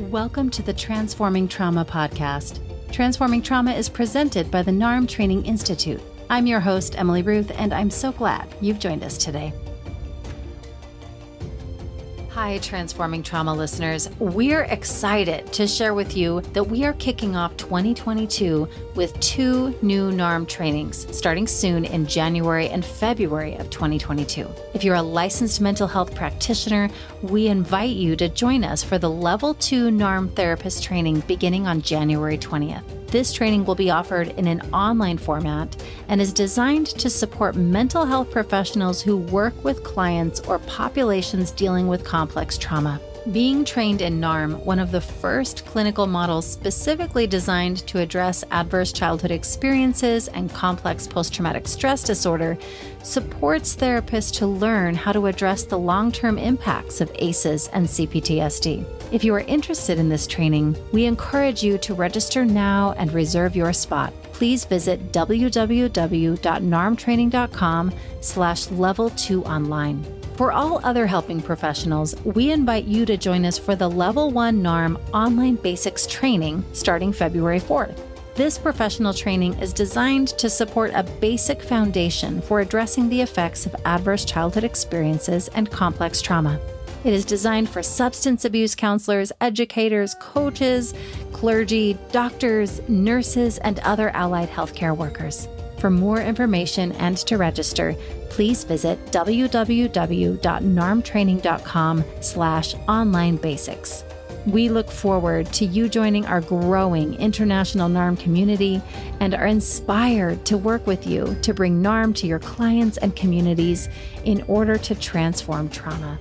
Welcome to the Transforming Trauma podcast. Transforming Trauma is presented by the NARM Training Institute. I'm your host, Emily Ruth, and I'm so glad you've joined us today. Hi, Transforming Trauma listeners. We're excited to share with you that we are kicking off 2022 with 2 new NARM trainings starting soon in January and February of 2022. If you're a licensed mental health practitioner, we invite you to join us for the Level 2 NARM Therapist training beginning on January 20th. This training will be offered in an online format and is designed to support mental health professionals who work with clients or populations dealing with complex trauma. Being trained in NARM, one of the first clinical models specifically designed to address adverse childhood experiences and complex post-traumatic stress disorder, supports therapists to learn how to address the long-term impacts of ACEs and CPTSD. If you are interested in this training, we encourage you to register now and reserve your spot. Please visit www.narmtraining.com/level2online. For all other helping professionals, we invite you to join us for the Level 1 NARM Online Basics training starting February 4th. This professional training is designed to support a basic foundation for addressing the effects of adverse childhood experiences and complex trauma. It is designed for substance abuse counselors, educators, coaches, clergy, doctors, nurses, and other allied healthcare workers. For more information and to register, please visit www.narmtraining.com/online-basics. We look forward to you joining our growing international NARM community and are inspired to work with you to bring NARM to your clients and communities in order to transform trauma.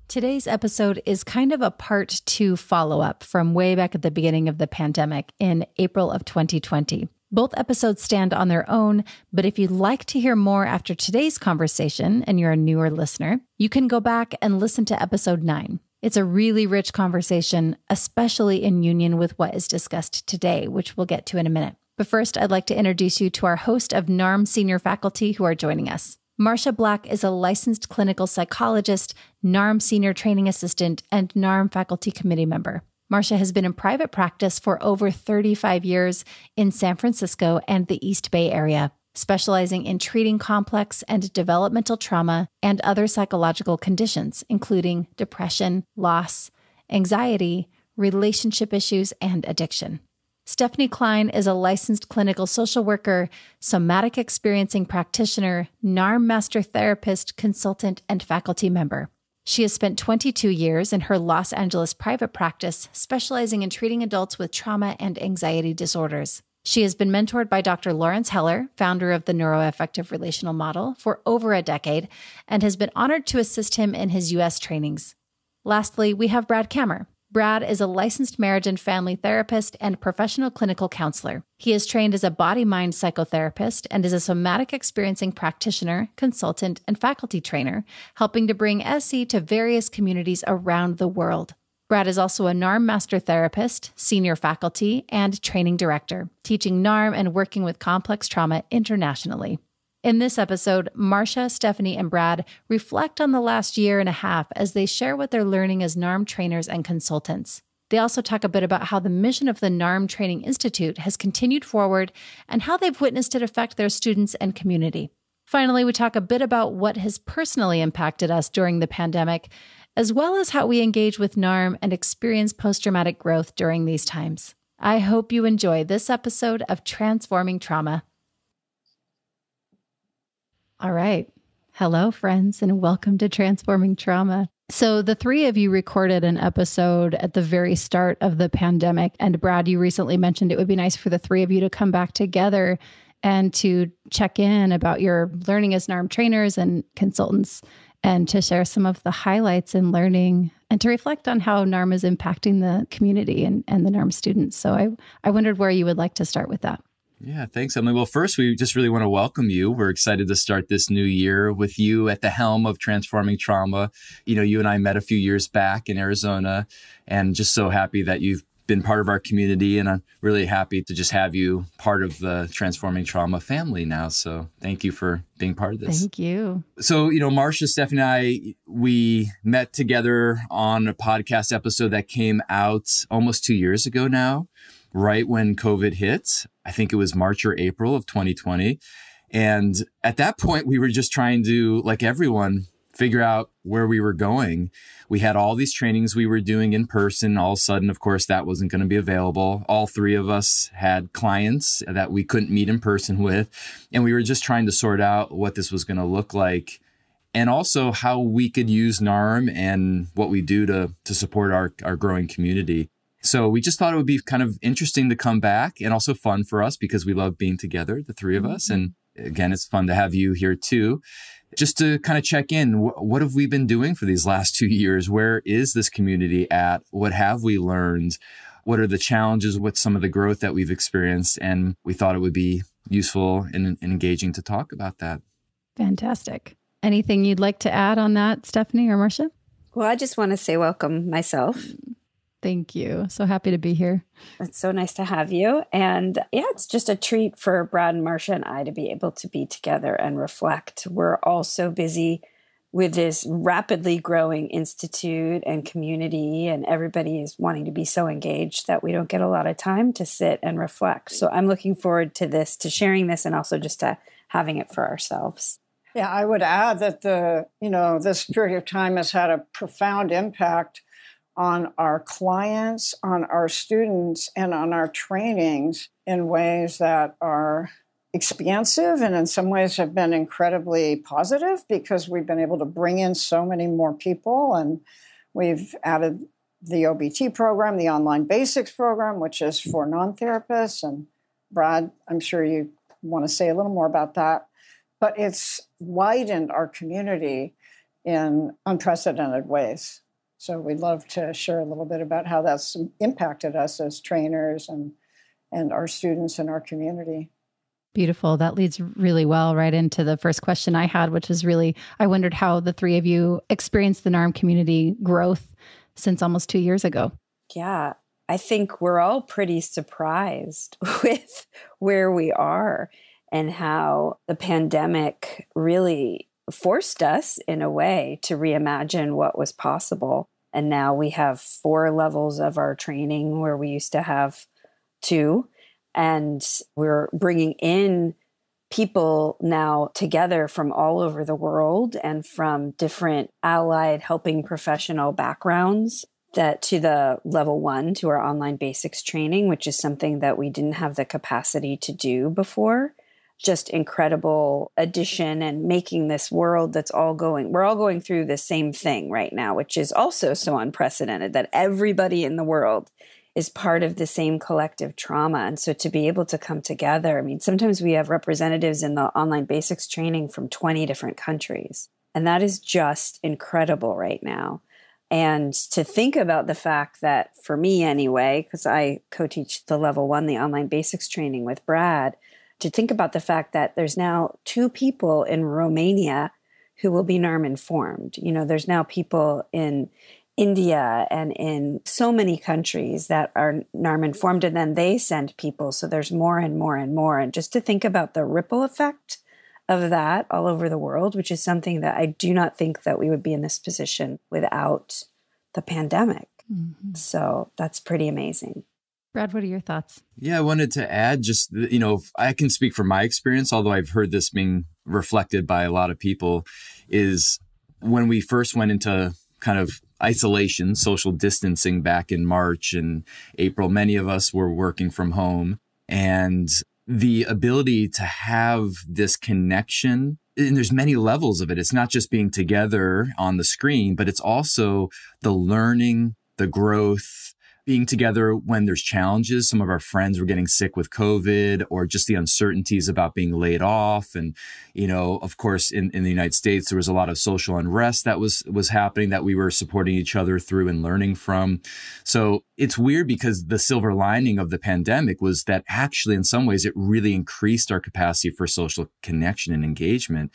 Today's episode is kind of a part 2 follow-up from way back at the beginning of the pandemic in April of 2020. Both episodes stand on their own, but if you'd like to hear more after today's conversation and you're a newer listener, you can go back and listen to episode 9. It's a really rich conversation, especially in union with what is discussed today, which we'll get to in a minute. But first, I'd like to introduce you to our host of NARM senior faculty who are joining us. Marcia Black is a licensed clinical psychologist, NARM senior training assistant, and NARM faculty committee member. Marcia has been in private practice for over 35 years in San Francisco and the East Bay area, specializing in treating complex and developmental trauma and other psychological conditions, including depression, loss, anxiety, relationship issues, and addiction. Stefanie Klein is a licensed clinical social worker, somatic experiencing practitioner, NARM master therapist, consultant, and faculty member. She has spent 22 years in her Los Angeles private practice, specializing in treating adults with trauma and anxiety disorders. She has been mentored by Dr. Lawrence Heller, founder of the Neuroaffective Relational Model, for over a decade, and has been honored to assist him in his U.S. trainings. Lastly, we have Brad Kammer. Brad is a licensed marriage and family therapist and professional clinical counselor. He is trained as a body-mind psychotherapist and is a somatic experiencing practitioner, consultant, and faculty trainer, helping to bring SE to various communities around the world. Brad is also a NARM master therapist, senior faculty, and training director, teaching NARM and working with complex trauma internationally. In this episode, Marcia, Stefanie, and Brad reflect on the last year and a half as they share what they're learning as NARM trainers and consultants. They also talk a bit about how the mission of the NARM Training Institute has continued forward and how they've witnessed it affect their students and community. Finally, we talk a bit about what has personally impacted us during the pandemic, as well as how we engage with NARM and experience post-traumatic growth during these times. I hope you enjoy this episode of Transforming Trauma. All right. Hello, friends, and welcome to Transforming Trauma. So the 3 of you recorded an episode at the very start of the pandemic. And Brad, you recently mentioned it would be nice for the 3 of you to come back together and to check in about your learning as NARM trainers and consultants and to share some of the highlights in learning and to reflect on how NARM is impacting the community and the NARM students. So I wondered where you would like to start with that. Yeah, thanks, Emily. Well, first, we just really want to welcome you. We're excited to start this new year with you at the helm of Transforming Trauma. You know, you and I met a few years back in Arizona, and just so happy that you've been part of our community, and I'm really happy to just have you part of the Transforming Trauma family now. So thank you for being part of this. Thank you. So, Marcia, Stefanie, and I, we met together on a podcast episode that came out almost 2 years ago now, right when COVID hit. I think it was March or April of 2020. And at that point, we were just trying to, like everyone, figure out where we were going. We had all these trainings we were doing in person. All of a sudden, of course, that wasn't going to be available. All three of us had clients that we couldn't meet in person with. And we were just trying to sort out what this was going to look like, and also how we could use NARM and what we do to support our growing community. So we just thought it would be kind of interesting to come back, and also fun for us because we love being together, the three of us. And again, it's fun to have you here too. Just to kind of check in, what have we been doing for these last 2 years? Where is this community at? What have we learned? What are the challenges with some of the growth that we've experienced? And we thought it would be useful and engaging to talk about that. Fantastic. Anything you'd like to add on that, Stefanie or Marcia? Well, I just want to say welcome myself. Thank you. So happy to be here. It's so nice to have you. And yeah, it's just a treat for Brad and Marcia and I to be able to be together and reflect. We're all so busy with this rapidly growing institute and community, and everybody is wanting to be so engaged that we don't get a lot of time to sit and reflect. So I'm looking forward to this, to sharing this, and also just to having it for ourselves. Yeah, I would add that this period of time has had a profound impact on our clients, on our students, and on our trainings in ways that are expansive and in some ways have been incredibly positive, because we've been able to bring in so many more people. And we've added the OBT program, the online basics program, which is for non-therapists. And Brad, I'm sure you want to say a little more about that. But it's widened our community in unprecedented ways. So we'd love to share a little bit about how that's impacted us as trainers and our students in our community. Beautiful. That leads really well right into the first question I had, which was really, I wondered how the three of you experienced the NARM community growth since almost 2 years ago. Yeah, I think we're all pretty surprised with where we are and how the pandemic really forced us in a way to reimagine what was possible. And now we have 4 levels of our training where we used to have 2. And we're bringing in people now together from all over the world and from different allied helping professional backgrounds that to the level 1, to our online basics training, which is something that we didn't have the capacity to do before. Just incredible addition and making this world we're all going through the same thing right now, which is also so unprecedented that everybody in the world is part of the same collective trauma. And so to be able to come together, I mean, sometimes we have representatives in the online basics training from 20 different countries. And that is just incredible right now. And to think about the fact that, for me anyway, because I co-teach the level 1, the online basics training with Brad, to think about the fact that there's now 2 people in Romania who will be NARM informed. There's now people in India and in so many countries that are NARM informed, and then they send people. So there's more and more and more. And just to think about the ripple effect of that all over the world, which is something that I do not think that we would be in this position without the pandemic. Mm-hmm. So that's pretty amazing. Brad, what are your thoughts? Yeah, I wanted to add just, I can speak from my experience, although I've heard this being reflected by a lot of people, is when we first went into kind of isolation, social distancing back in March and April, many of us were working from home, and the ability to have this connection, and there's many levels of it. It's not just being together on the screen, but it's also the learning, the growth, being together when there's challenges. Some of our friends were getting sick with COVID, or just the uncertainties about being laid off. And, of course, in the United States, there was a lot of social unrest that was happening that we were supporting each other through and learning from. So it's weird, because the silver lining of the pandemic was that actually, in some ways, it really increased our capacity for social connection and engagement.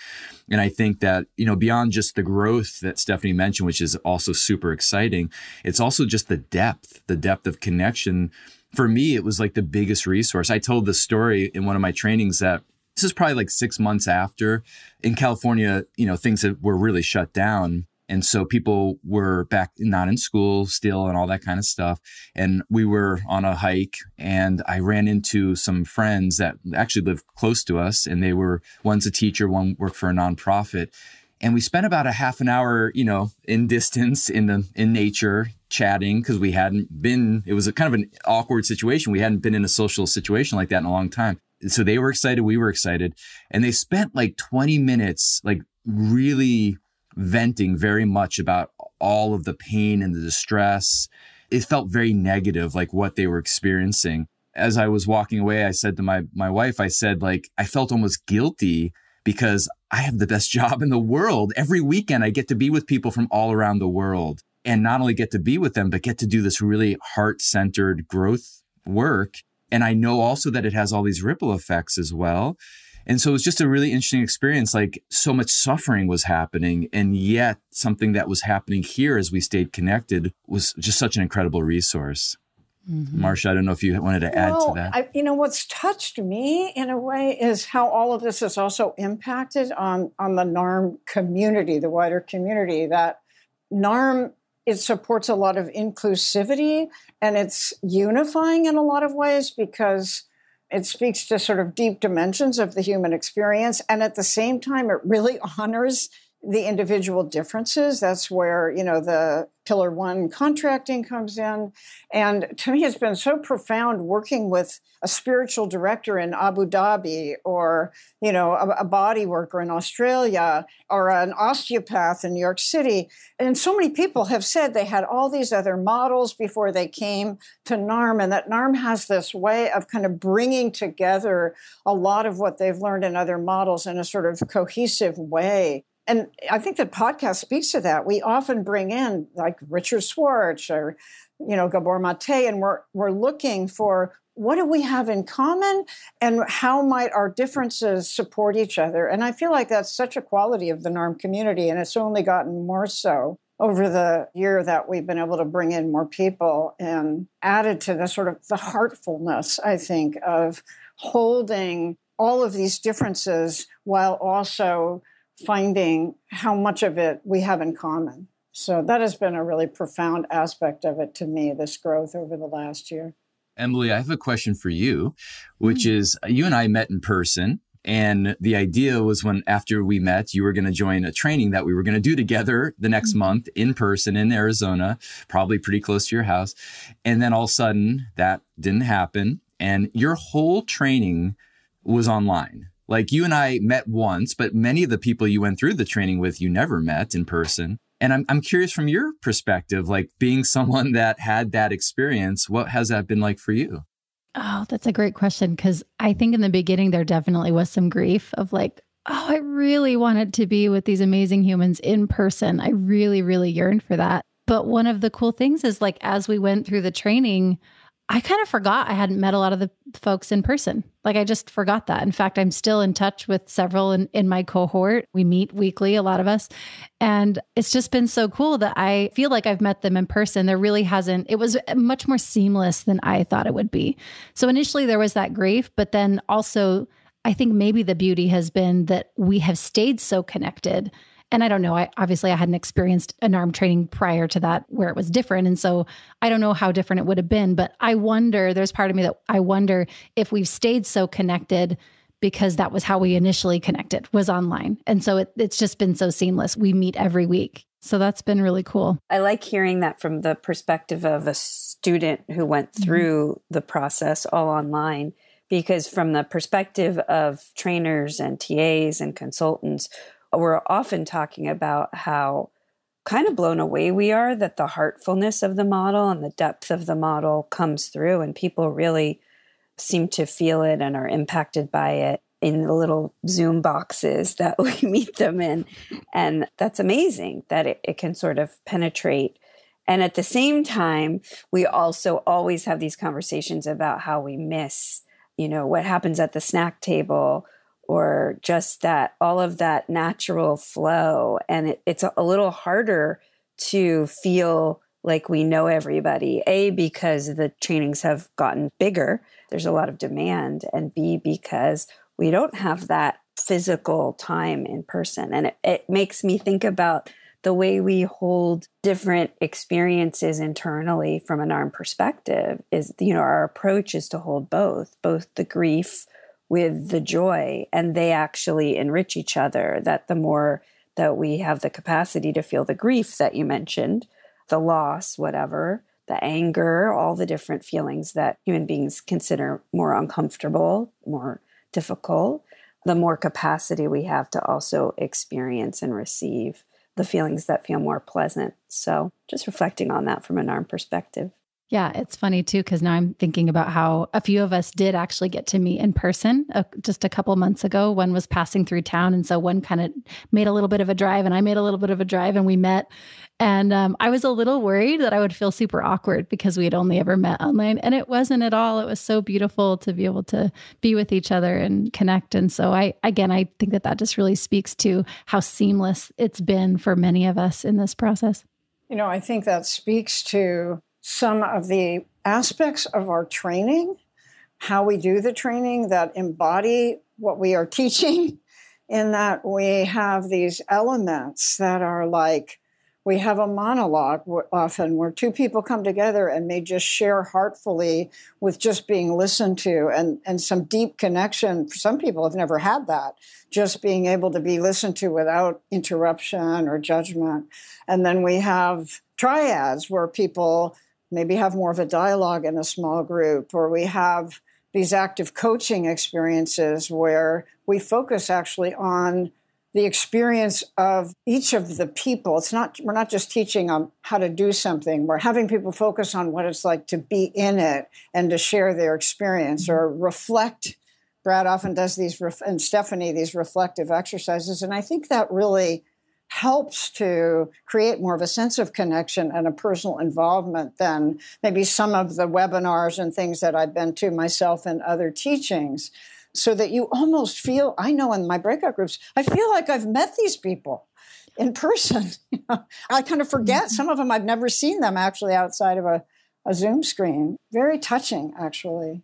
And I think that, beyond just the growth that Stefanie mentioned, which is also super exciting, it's also just the depth depth of connection. For me, it was like the biggest resource. I told the story in one of my trainings that this is probably like 6 months after in California, things that were really shut down. And so people were back not in school still and all that kind of stuff. And we were on a hike and I ran into some friends that actually lived close to us. And one's a teacher, one worked for a nonprofit. And we spent about a half an hour, in distance in nature chatting because it was a kind of an awkward situation. We hadn't been in a social situation like that in a long time. So they were excited. We were excited. And they spent like 20 minutes, like really venting very much about all of the pain and the distress. It felt very negative, like what they were experiencing. As I was walking away, I said to my wife, I said, like, I felt almost guilty because I have the best job in the world. Every weekend, I get to be with people from all around the world and not only get to be with them, but get to do this really heart-centered growth work. And I know also that it has all these ripple effects as well. And so it was just a really interesting experience. Like so much suffering was happening. And yet something that was happening here as we stayed connected was just such an incredible resource. Mm-hmm. Marcia, I don't know if you wanted to add to that. What's touched me in a way is how all of this has also impacted on the NARM community, the wider community, that NARM, it supports a lot of inclusivity and it's unifying in a lot of ways because it speaks to sort of deep dimensions of the human experience. And at the same time, it really honors the individual differences. That's where, the Pillar 1 contracting comes in. And to me, it's been so profound working with a spiritual director in Abu Dhabi or, a body worker in Australia or an osteopath in New York City. And so many people have said they had all these other models before they came to NARM, and that NARM has this way of kind of bringing together a lot of what they've learned in other models in a sort of cohesive way. And I think the podcast speaks to that. We often bring in like Richard Schwartz or, Gabor Mate, and we're looking for what do we have in common and how might our differences support each other. And I feel like that's such a quality of the NARM community, and it's only gotten more so over the year that we've been able to bring in more people and added to the sort of the heartfulness, I think, of holding all of these differences while also finding how much of it we have in common. So that has been a really profound aspect of it to me, this growth over the last year. Emily, I have a question for you, which is you and I met in person. And the idea was after we met, you were going to join a training that we were going to do together the next month in person in Arizona, probably pretty close to your house. And then all of a sudden that didn't happen. And your whole training was online. Like you and I met once, but many of the people you went through the training with, you never met in person. And I'm curious from your perspective, like being someone that had that experience, what has that been like for you? Oh, that's a great question. Because I think in the beginning, there definitely was some grief of like, oh, I really wanted to be with these amazing humans in person. I really, really yearned for that. But one of the cool things is like, as we went through the training, I kind of forgot I hadn't met a lot of the folks in person. Like I just forgot that. In fact, I'm still in touch with several in my cohort. We meet weekly, a lot of us. And it's just been so cool that I feel like I've met them in person. It was much more seamless than I thought it would be. So initially there was that grief, but then also I think maybe the beauty has been that we have stayed so connected. And I don't know, I hadn't experienced a NARM training prior to that where it was different. And so I don't know how different it would have been, but there's part of me that I wonder if we've stayed so connected because that was how we initially connected, was online. And so it's just been so seamless. We meet every week. So that's been really cool. I like hearing that from the perspective of a student who went through the process all online, because from the perspective of trainers and TAs and consultants, we're often talking about how kind of blown away we are that the heartfulness of the model and the depth of the model comes through, and people really seem to feel it and are impacted by it in the little Zoom boxes that we meet them in. And that's amazing that it can sort of penetrate. And at the same time, we also always have these conversations about how we miss, what happens at the snack table, or just that all of that natural flow. And it's a little harder to feel like we know everybody, A, because the trainings have gotten bigger, there's a lot of demand, and B, because we don't have that physical time in person. And it makes me think about the way we hold different experiences internally from an NARM perspective is, our approach is to hold both the grief with the joy, and they actually enrich each other. That the more that we have the capacity to feel the grief that you mentioned, the loss, whatever, the anger, all the different feelings that human beings consider more uncomfortable, more difficult, the more capacity we have to also experience and receive the feelings that feel more pleasant. So just reflecting on that from a NARM perspective. Yeah, it's funny too, because now I'm thinking about how a few of us did actually get to meet in person just a couple months ago. One was passing through town. And so one kind of made a little bit of a drive and I made a little bit of a drive and we met. And I was a little worried that I would feel super awkward because we had only ever met online. And it wasn't at all. It was so beautiful to be able to be with each other and connect. And so I think that just really speaks to how seamless it's been for many of us in this process. I think that speaks to some of the aspects of our training, how we do the training that embody what we are teaching, in that we have these elements that are like, we have a monologue often where two people come together and they just share heartfully with just being listened to and some deep connection. Some people have never had that, just being able to be listened to without interruption or judgment. And then we have triads where people maybe have more of a dialogue in a small group, or we have these active coaching experiences where we focus actually on the experience of each of the people. We're not just teaching them how to do something. We're having people focus on what it's like to be in it and to share their experience or reflect. Brad often does these, and Stefanie, these reflective exercises. And I think that really helps to create more of a sense of connection and a personal involvement than maybe some of the webinars and things that I've been to myself and other teachings, so that you almost feel, I know in my breakout groups, I feel like I've met these people in person. I kind of forget. Some of them, I've never seen them actually outside of a Zoom screen. Very touching, actually.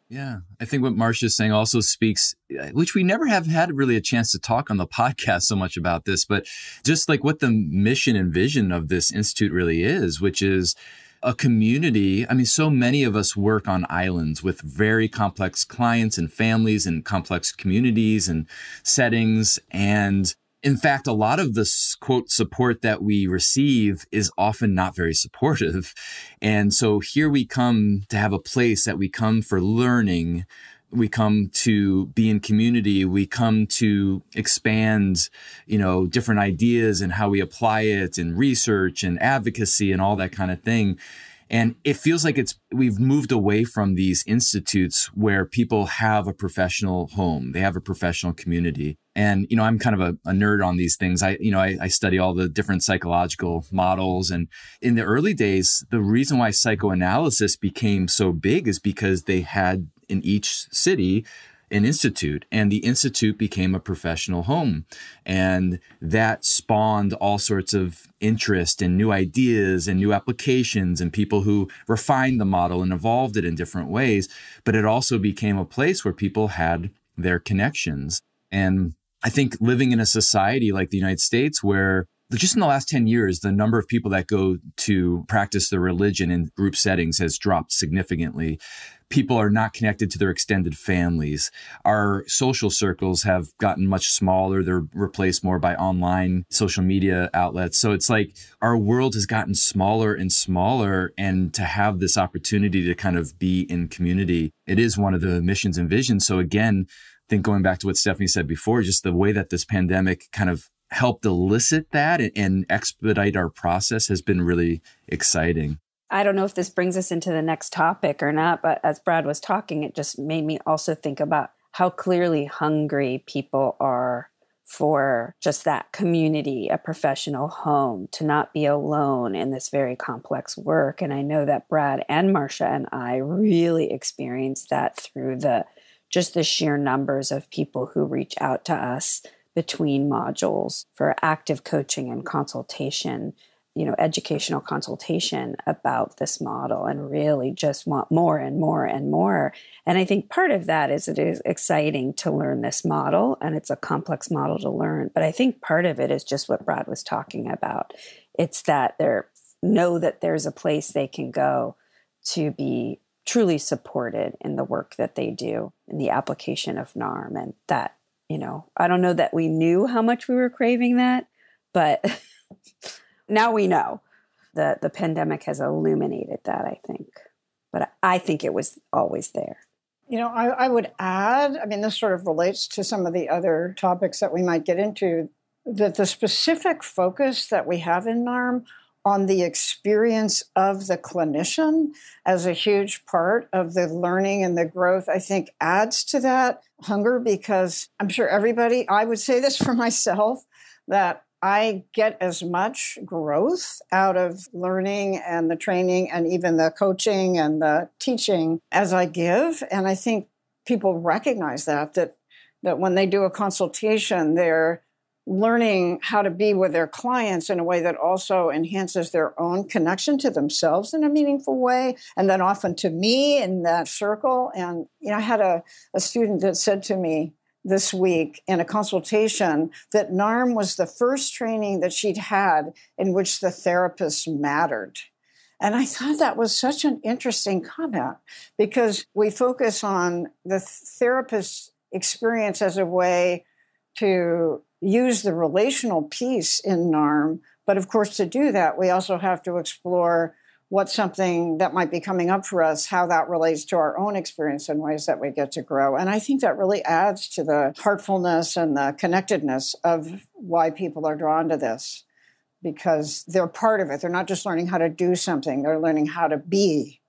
Yeah, I think what Marcia's saying also speaks, which we never have had really a chance to talk on the podcast so much about this, but just like what the mission and vision of this institute really is, which is a community. I mean, so many of us work on islands with very complex clients and families and complex communities and settings. And in fact, a lot of this, quote, support that we receive is often not very supportive. And so here we come to have a place that we come for learning. We come to be in community. We come to expand, different ideas and how we apply it and research and advocacy and all that kind of thing. And it feels like we've moved away from these institutes where people have a professional home. They have a professional community. And, I'm kind of a nerd on these things. I study all the different psychological models. And in the early days, the reason why psychoanalysis became so big is because they had in each city an institute, and the institute became a professional home. And that spawned all sorts of interest and new ideas and new applications and people who refined the model and evolved it in different ways. But it also became a place where people had their connections. And I think living in a society like the United States, where just in the last 10 years, the number of people that go to practice their religion in group settings has dropped significantly. People are not connected to their extended families. Our social circles have gotten much smaller. They're replaced more by online social media outlets. So it's like our world has gotten smaller and smaller. And to have this opportunity to kind of be in community, it is one of the missions and visions. So again, I think going back to what Stefanie said before, just the way that this pandemic kind of helped elicit that and expedite our process has been really exciting. I don't know if this brings us into the next topic or not, but as Brad was talking, it just made me also think about how clearly hungry people are for just that community, a professional home, to not be alone in this very complex work. And I know that Brad and Marcia and I really experienced that through the sheer numbers of people who reach out to us between modules for active coaching and consultation. educational consultation about this model and really just want more and more and more. And I think part of that is it is exciting to learn this model, and it's a complex model to learn. But I think part of it is just what Brad was talking about. It's that know that there's a place they can go to be truly supported in the work that they do in the application of NARM. And that, I don't know that we knew how much we were craving that, but now we know that the pandemic has illuminated that, I think. But I think it was always there. I would add, this sort of relates to some of the other topics that we might get into, that the specific focus that we have in NARM on the experience of the clinician as a huge part of the learning and the growth, I think adds to that hunger, because I'm sure everybody, I would say this for myself, that I get as much growth out of learning and the training and even the coaching and the teaching as I give. And I think people recognize that when they do a consultation, they're learning how to be with their clients in a way that also enhances their own connection to themselves in a meaningful way, and then often to me in that circle. And I had a student that said to me this week in a consultation that NARM was the first training that she'd had in which the therapist mattered. And I thought that was such an interesting comment, because we focus on the therapist's experience as a way to use the relational piece in NARM. But of course, to do that, we also have to explore what's something that might be coming up for us, how that relates to our own experience in ways that we get to grow. And I think that really adds to the heartfulness and the connectedness of why people are drawn to this, because they're part of it. They're not just learning how to do something, they're learning how to be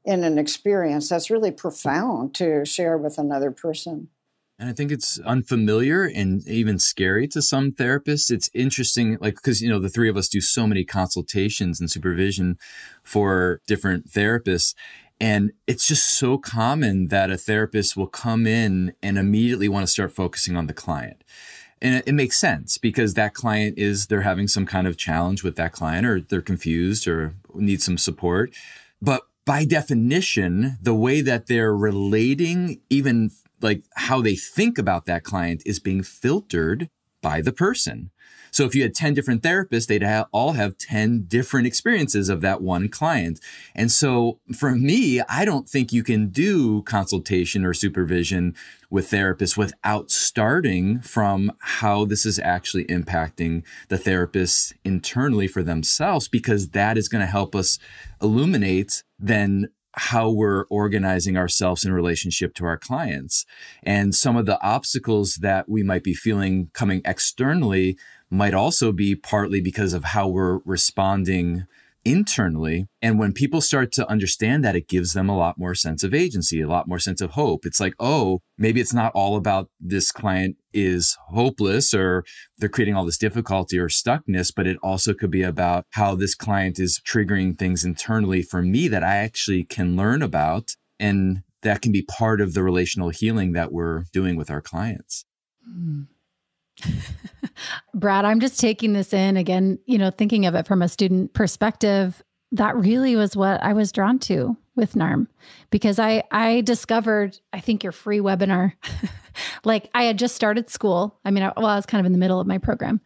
in an experience that's really profound to share with another person. And I think it's unfamiliar and even scary to some therapists. It's interesting, because, the three of us do so many consultations and supervision for different therapists. And it's just so common that a therapist will come in and immediately want to start focusing on the client. And it makes sense, because that client they're having some kind of challenge with that client, or they're confused or need some support. But by definition, the way that they're relating, even how they think about that client, is being filtered by the person. So if you had 10 different therapists, they'd all have 10 different experiences of that one client. And so for me, I don't think you can do consultation or supervision with therapists without starting from how this is actually impacting the therapists internally for themselves, because that is going to help us illuminate then how we're organizing ourselves in relationship to our clients. And some of the obstacles that we might be feeling coming externally might also be partly because of how we're responding internally. And when people start to understand that, it gives them a lot more sense of agency, a lot more sense of hope. It's like, oh, maybe it's not all about this client is hopeless or they're creating all this difficulty or stuckness, but it also could be about how this client is triggering things internally for me that I actually can learn about. And that can be part of the relational healing that we're doing with our clients. Brad, I'm just taking this in again, thinking of it from a student perspective. That really was what I was drawn to with NARM, because I discovered, I think, your free webinar. I had just started school. I was kind of in the middle of my program,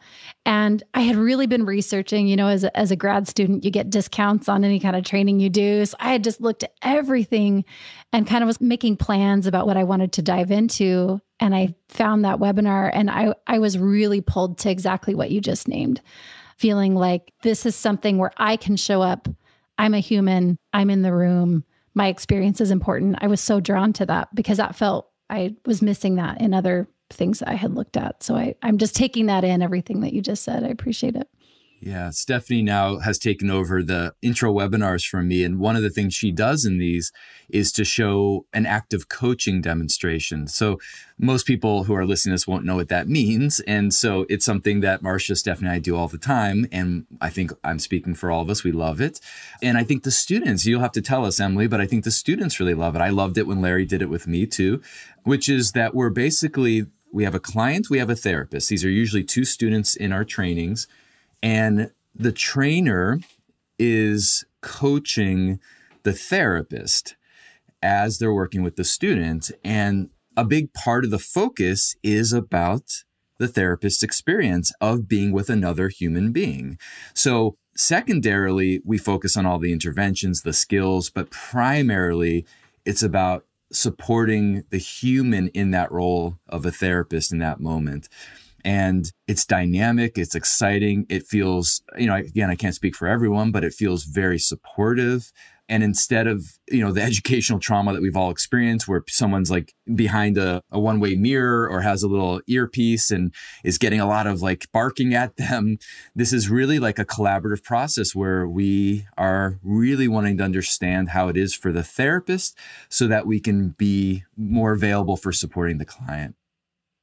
and I had really been researching, as a grad student, you get discounts on any kind of training you do. So I had just looked at everything and kind of was making plans about what I wanted to dive into. And I found that webinar, and I was really pulled to exactly what you just named, feeling like this is something where I can show up. I'm a human. I'm in the room. My experience is important. I was so drawn to that because I was missing that in other things that I had looked at. So I'm just taking that in, everything that you just said. I appreciate it. Yeah, Stefanie now has taken over the intro webinars from me. And one of the things she does in these is to show an active coaching demonstration. So most people who are listening to this won't know what that means. And so it's something that Marcia, Stefanie, and I do all the time. And I think I'm speaking for all of us. We love it. And I think the students, you'll have to tell us, Emily, but I think the students really love it. I loved it when Larry did it with me too, which is that we have a client, we have a therapist. These are usually two students in our trainings. And the trainer is coaching the therapist as they're working with the student. And a big part of the focus is about the therapist's experience of being with another human being. So secondarily, we focus on all the interventions, the skills, but primarily it's about supporting the human in that role of a therapist in that moment. And it's dynamic, it's exciting. It feels, again, I can't speak for everyone, but it feels very supportive. And instead of, the educational trauma that we've all experienced where someone's like behind a one-way mirror or has a little earpiece and is getting a lot of like barking at them, this is really like a collaborative process where we are really wanting to understand how it is for the therapist so that we can be more available for supporting the client.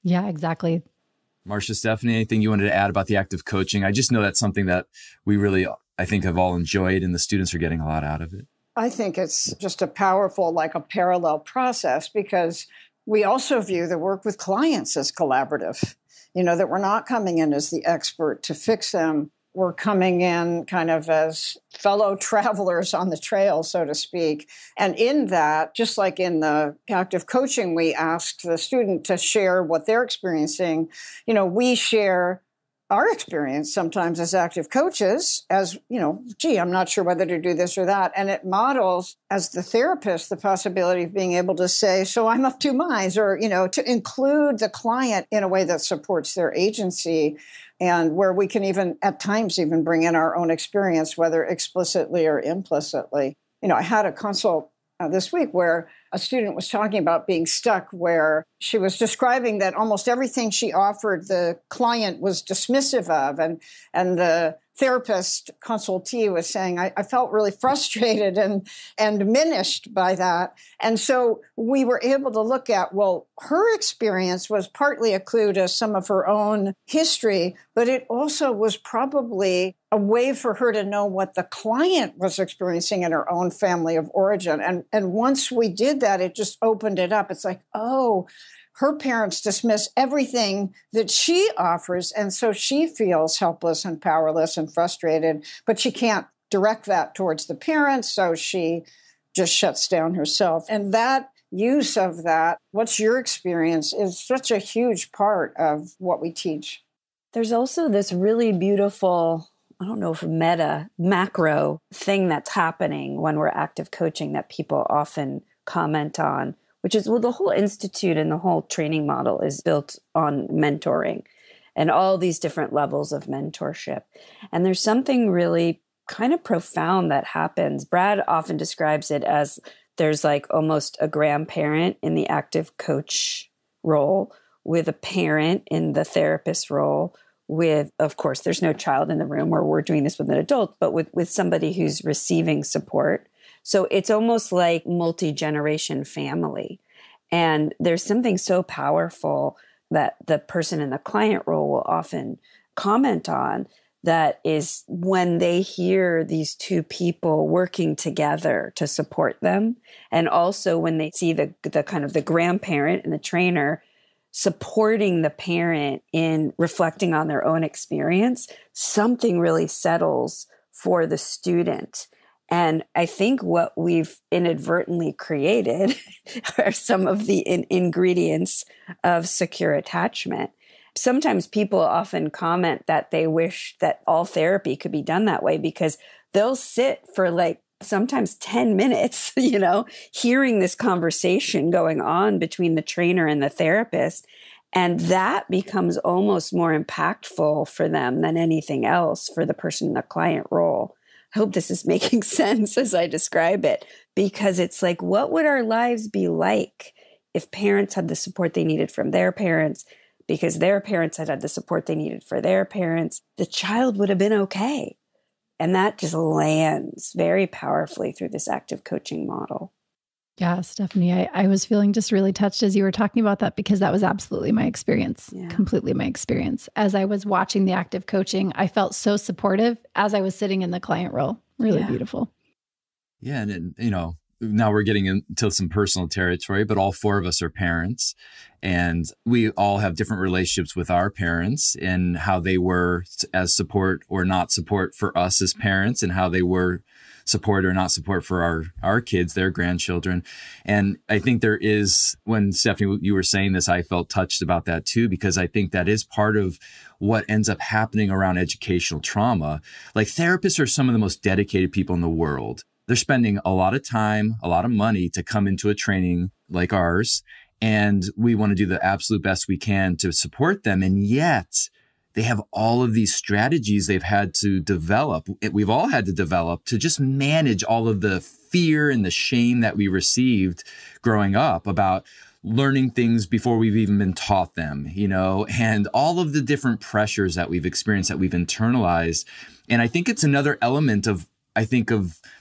Yeah, exactly. Marcia, Stefanie, anything you wanted to add about the active coaching? I just know that's something that we really, I think, have all enjoyed and the students are getting a lot out of it. I think it's just a powerful, like a parallel process, because we also view the work with clients as collaborative, that we're not coming in as the expert to fix them. We're coming in kind of as fellow travelers on the trail, so to speak. And in that, just like in the active coaching, we ask the student to share what they're experiencing. We share our experience sometimes as active coaches as, I'm not sure whether to do this or that. And it models, as the therapist, the possibility of being able to say, so I'm of two minds, or, to include the client in a way that supports their agency and where we can even, at times, even bring in our own experience, whether explicitly or implicitly. I had a consult this week where a student was talking about being stuck, where she was describing that almost everything she offered the client was dismissive of. And the therapist consultee was saying, I felt really frustrated and diminished by that. And so we were able to look at, well, her experience was partly a clue to some of her own history, but it also was probably a way for her to know what the client was experiencing in her own family of origin. And once we did that, it just opened it up. It's like, oh, her parents dismiss everything that she offers, and so she feels helpless and powerless and frustrated, but she can't direct that towards the parents, so she just shuts down herself. And that use of that, what's your experience, is such a huge part of what we teach. There's also this really beautiful, I don't know if macro thing that's happening when we're active coaching that people often comment on, which is, the whole institute and the whole training model is built on mentoring and all these different levels of mentorship. And there's something really kind of profound that happens. Brad often describes it as there's like almost a grandparent in the active coach role with a parent in the therapist role with, of course, there's no child in the room where we're doing this with an adult, but with somebody who's receiving support. So it's almost like multi-generation family. And there's something so powerful that the person in the client role will often comment on, that is when they hear these two people working together to support them. And also when they see the kind of the grandparent and the trainer supporting the parent in reflecting on their own experience, something really settles for the student. And I think what we've inadvertently created are some of the ingredients of secure attachment. Sometimes people often comment that they wish that all therapy could be done that way, because they'll sit for like sometimes 10 minutes, hearing this conversation going on between the trainer and the therapist. And that becomes almost more impactful for them than anything else for the person in the client role. I hope this is making sense as I describe it, because it's like, what would our lives be like if parents had the support they needed from their parents, because their parents had the support they needed for their parents? The child would have been okay. And that just lands very powerfully through this active coaching model. Yeah, Stefanie, I was feeling just really touched as you were talking about that, because that was absolutely my experience, completely my experience. As I was watching the active coaching, I felt so supportive as I was sitting in the client role. Really beautiful. Yeah. And, now we're getting into some personal territory, but all four of us are parents, and we all have different relationships with our parents and how they were as support or not support for us as parents, and how they were support or not support for our kids, their grandchildren. And I think there is, when Stefanie, you were saying this, I felt touched about that too, because I think that is part of what ends up happening around educational trauma. Like, therapists are some of the most dedicated people in the world. They're spending a lot of time, a lot of money to come into a training like ours. And we want to do the absolute best we can to support them. And yet they have all of these strategies they've had to develop. We've all had to develop to just manage all of the fear and the shame that we received growing up about learning things before we've even been taught them, and all of the different pressures that we've experienced, that we've internalized. And I think it's another element of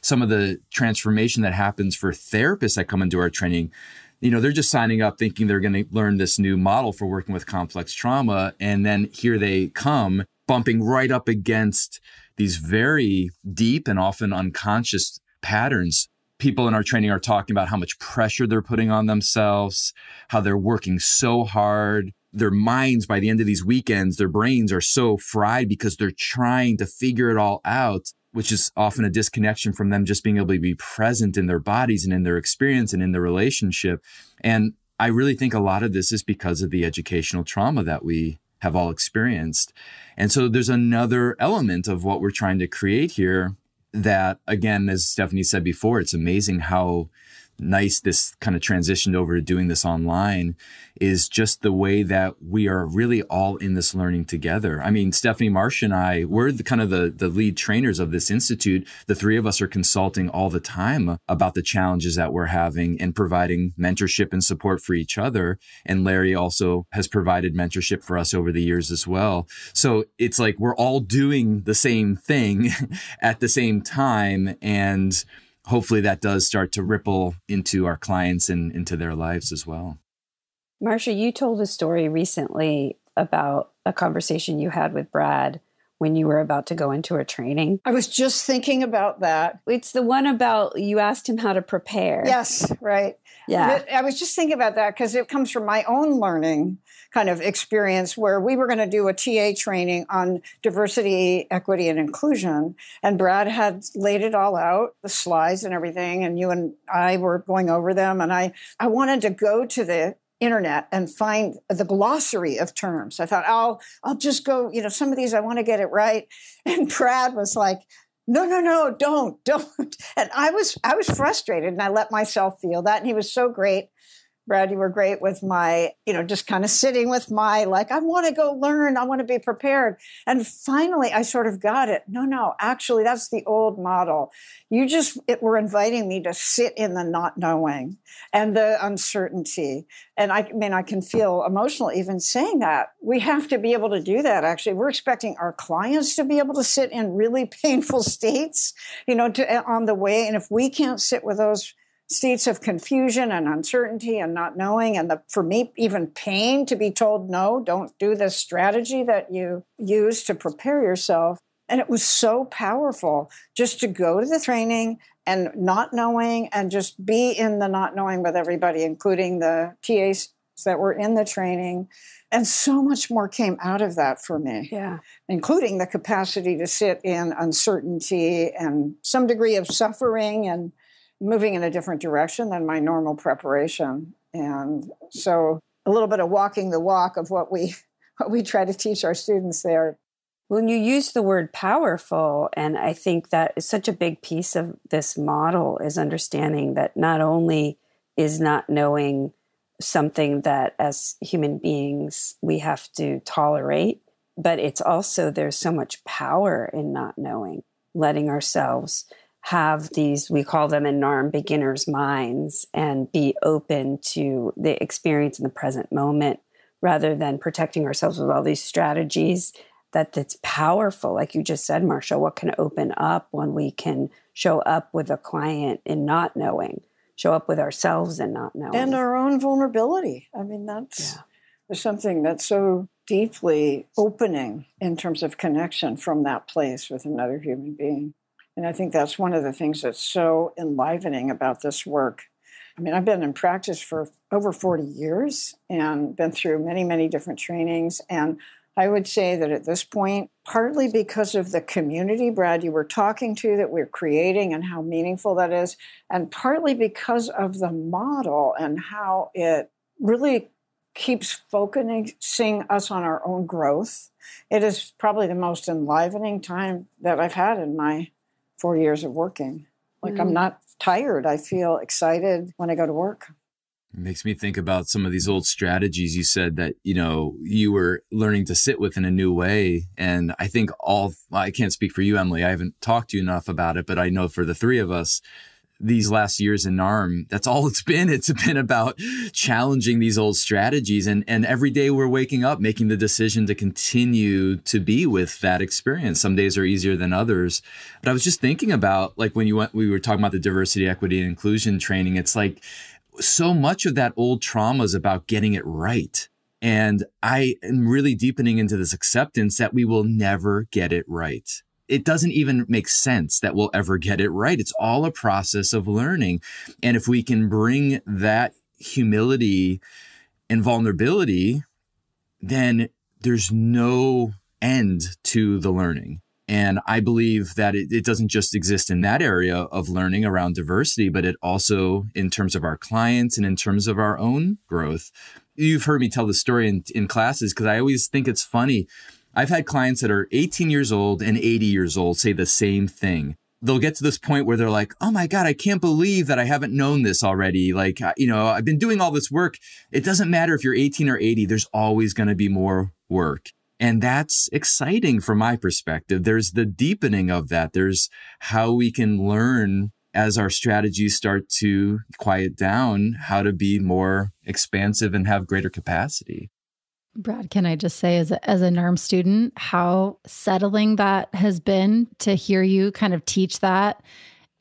some of the transformation that happens for therapists that come into our training. They're just signing up thinking they're going to learn this new model for working with complex trauma. And then here they come bumping right up against these very deep and often unconscious patterns. People in our training are talking about how much pressure they're putting on themselves, how they're working so hard. Their minds, by the end of these weekends, their brains are so fried because they're trying to figure it all out, which is often a disconnection from them just being able to be present in their bodies and in their experience and in their relationship. And I really think a lot of this is because of the educational trauma that we have all experienced. And so there's another element of what we're trying to create here that, again, as Stefanie said before, it's amazing how nice this kind of transitioned over to doing this online, is just the way that we are really all in this learning together. I mean, Stefanie, Marcia, and I, we're the lead trainers of this institute. The three of us are consulting all the time about the challenges that we're having and providing mentorship and support for each other. And Larry also has provided mentorship for us over the years as well. So it's like we're all doing the same thing at the same time. And hopefully that does start to ripple into our clients and into their lives as well. Marcia, you told a story recently about a conversation you had with Brad when you were about to go into a training. I was just thinking about that. It's the one about you asked him how to prepare. Yes, right. Yeah. I was just thinking about that because it comes from my own learning kind of experience where we were going to do a TA training on diversity, equity, and inclusion. And Brad had laid it all out, the slides and everything. And you and I were going over them. And I wanted to go to the internet and find the glossary of terms. I thought, I'll just go, some of these I want to get it right. And Brad was like, no, don't. And I was frustrated, and I let myself feel that. And he was so great. Brad, you were great with my, just kind of sitting with my, like, I want to go learn. I want to be prepared. And finally, I sort of got it. No, actually, that's the old model. You just were inviting me to sit in the not knowing and the uncertainty. And I can feel emotional even saying that. We have to be able to do that, actually. We're expecting our clients to be able to sit in really painful states, on the way. And if we can't sit with those states of confusion and uncertainty and not knowing, and for me, even pain to be told, no, don't do this strategy that you use to prepare yourself. And it was so powerful just to go to the training and not knowing and just be in the not knowing with everybody, including the TAs that were in the training. And so much more came out of that for me, including the capacity to sit in uncertainty and some degree of suffering and moving in a different direction than my normal preparation. And so a little bit of walking the walk of what we try to teach our students there. When you use the word powerful, and I think that is such a big piece of this model, is understanding that not only is not knowing something that as human beings we have to tolerate, but it's also there's so much power in not knowing, letting ourselves have these, we call them in NARM, beginner's minds, and be open to the experience in the present moment rather than protecting ourselves with all these strategies. That's powerful. Like you just said, Marcia, what can open up when we can show up with a client in not knowing, show up with ourselves in not knowing. And our own vulnerability. I mean, there's something that's so deeply opening in terms of connection from that place with another human being. And I think that's one of the things that's so enlivening about this work. I mean, I've been in practice for over 40 years and been through many, many different trainings. And I would say that at this point, partly because of the community, Brad, you were talking to that we're creating and how meaningful that is, and partly because of the model and how it really keeps focusing us on our own growth. It is probably the most enlivening time that I've had in my 4 years of working. Like, I'm not tired. I feel excited when I go to work. It makes me think about some of these old strategies you said that, you were learning to sit with in a new way. And I think I can't speak for you, Emily. I haven't talked to you enough about it, but I know for the three of us, these last years in NARM, that's all it's been. It's been about challenging these old strategies. And every day we're waking up, making the decision to continue to be with that experience. Some days are easier than others. But I was just thinking about, like, when we were talking about the diversity, equity, and inclusion training, it's like, so much of that old trauma is about getting it right. And I am really deepening into this acceptance that we will never get it right. It doesn't even make sense that we'll ever get it right. It's all a process of learning. And if we can bring that humility and vulnerability, then there's no end to the learning. And I believe that it doesn't just exist in that area of learning around diversity, but it also in terms of our clients and in terms of our own growth. You've heard me tell the story in classes because I always think it's funny. I've had clients that are 18 years old and 80 years old say the same thing. They'll get to this point where they're like, oh my God, I can't believe that I haven't known this already. Like, I've been doing all this work. It doesn't matter if you're 18 or 80, there's always going to be more work. And that's exciting from my perspective. There's the deepening of that. There's how we can learn as our strategies start to quiet down, how to be more expansive and have greater capacity. Brad, can I just say as a NARM student, how settling that has been to hear you kind of teach that.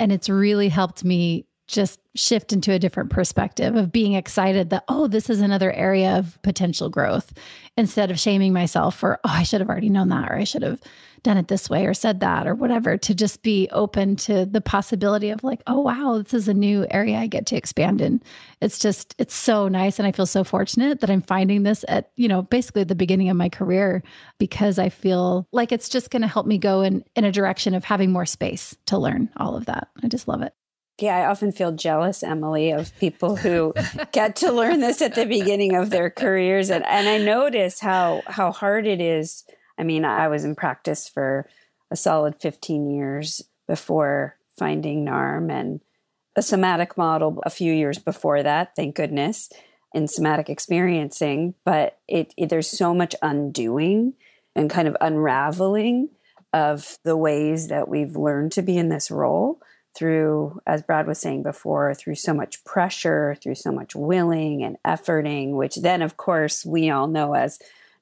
And it's really helped me just shift into a different perspective of being excited that, oh, this is another area of potential growth, instead of shaming myself for, oh, I should have already known that, or I should have done it this way or said that or whatever, to just be open to the possibility of like, oh, wow, this is a new area I get to expand in. It's so nice. And I feel so fortunate that I'm finding this at, basically the beginning of my career, because I feel like it's just going to help me go in a direction of having more space to learn all of that. I just love it. Yeah, I often feel jealous, Emily, of people who get to learn this at the beginning of their careers. And I notice how hard it is. I mean, I was in practice for a solid 15 years before finding NARM, and a somatic model a few years before that, thank goodness, in somatic experiencing. But there's so much undoing and kind of unraveling of the ways that we've learned to be in this role through, as Brad was saying before, through so much pressure, through so much willing and efforting, which then, of course, we all know as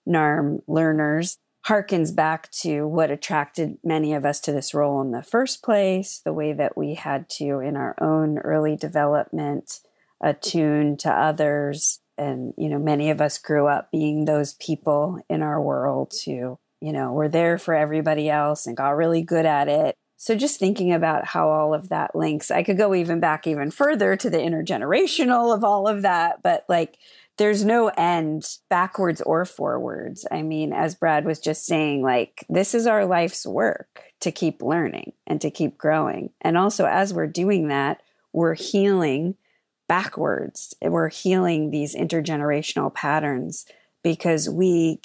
NARM learners, harkens back to what attracted many of us to this role in the first place, the way that we had to, in our own early development, attune to others. And, many of us grew up being those people in our world who, were there for everybody else and got really good at it. So just thinking about how all of that links, I could go back even further to the intergenerational of all of that, but like there's no end backwards or forwards. I mean, as Brad was just saying, like this is our life's work to keep learning and to keep growing. And also as we're doing that, we're healing backwards. We're healing these intergenerational patterns because we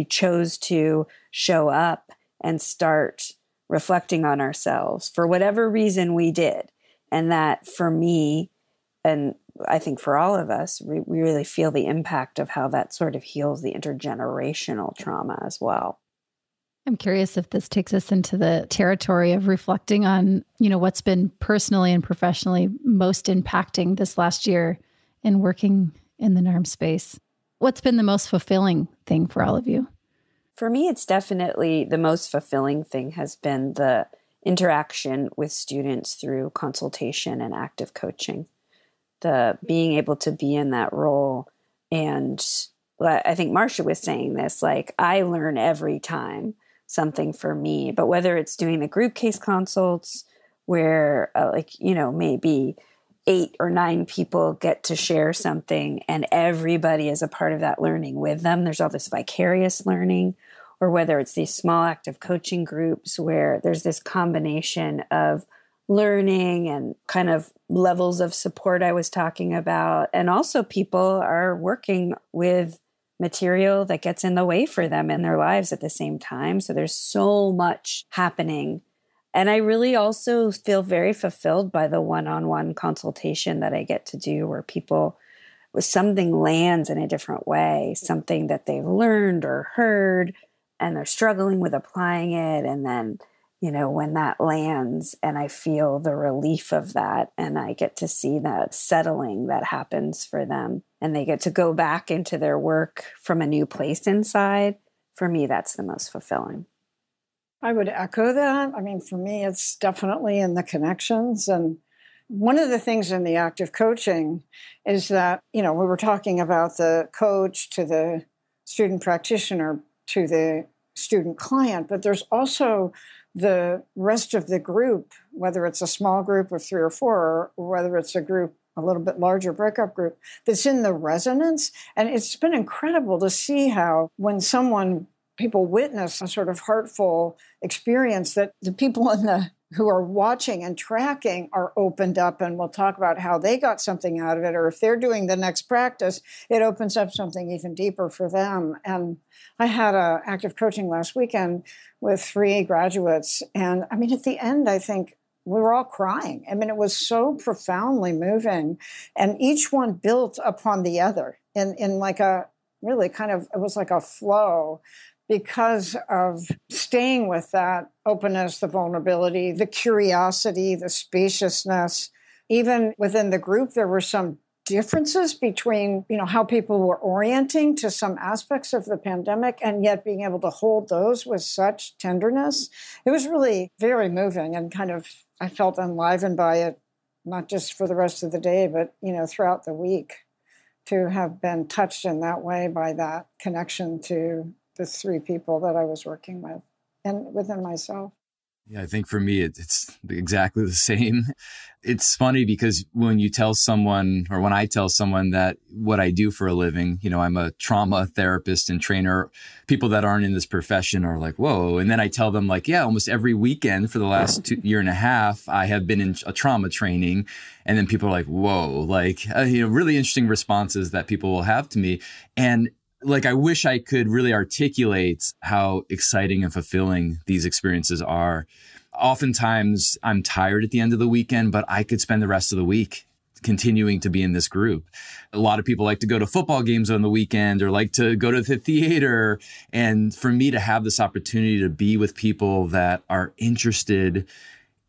chose to show up and start reflecting on ourselves for whatever reason we did. And that for me, and I think for all of us, we really feel the impact of how that sort of heals the intergenerational trauma as well. I'm curious if this takes us into the territory of reflecting on, what's been personally and professionally most impacting this last year in working in the NARM space. What's been the most fulfilling thing for all of you? For me, it's definitely the most fulfilling thing has been the interaction with students through consultation and active coaching. The being able to be in that role. And I think Marcia was saying this, like I learn every time. something for me. But whether it's doing the group case consults where maybe 8 or 9 people get to share something and everybody is a part of that learning with them. There's all this vicarious learning, or whether it's these small active coaching groups where there's this combination of learning and kind of levels of support I was talking about. And also people are working with material that gets in the way for them in their lives at the same time. So there's so much happening. And I really also feel very fulfilled by the one-on-one consultation that I get to do where something lands in a different way, something that they've learned or heard, and they're struggling with applying it. And then, when that lands and I feel the relief of that and I get to see that settling that happens for them and they get to go back into their work from a new place inside, for me, that's the most fulfilling. I would echo that. I mean, for me, it's definitely in the connections. And one of the things in the active coaching is that, we were talking about the coach to the student practitioner to the student client, but there's also the rest of the group, whether it's a small group of 3 or 4, or whether it's a group, a little bit larger breakup group, that's in the resonance. And it's been incredible to see how when people witness a sort of heartful experience, that the people who are watching and tracking are opened up and will talk about how they got something out of it, or if they're doing the next practice, it opens up something even deeper for them. And I had an active coaching last weekend with 3 graduates. And I mean, at the end, I think we were all crying. I mean, it was so profoundly moving. And each one built upon the other in like a really kind of, it was like a flow, because of staying with that openness, the vulnerability, the curiosity, the spaciousness. Even within the group, there were some differences between, how people were orienting to some aspects of the pandemic and yet being able to hold those with such tenderness. It was really very moving and kind of, I felt enlivened by it, not just for the rest of the day, but, throughout the week, to have been touched in that way by that connection to the 3 people that I was working with and within myself. Yeah, I think for me, it's exactly the same. It's funny because when I tell someone that what I do for a living, I'm a trauma therapist and trainer, people that aren't in this profession are like, whoa. And then I tell them almost every weekend for the last 2.5 years, I have been in a trauma training. And then people are like, whoa, really interesting responses that people will have to me. And I wish I could really articulate how exciting and fulfilling these experiences are. Oftentimes, I'm tired at the end of the weekend, but I could spend the rest of the week continuing to be in this group. A lot of people like to go to football games on the weekend or like to go to the theater. And for me to have this opportunity to be with people that are interested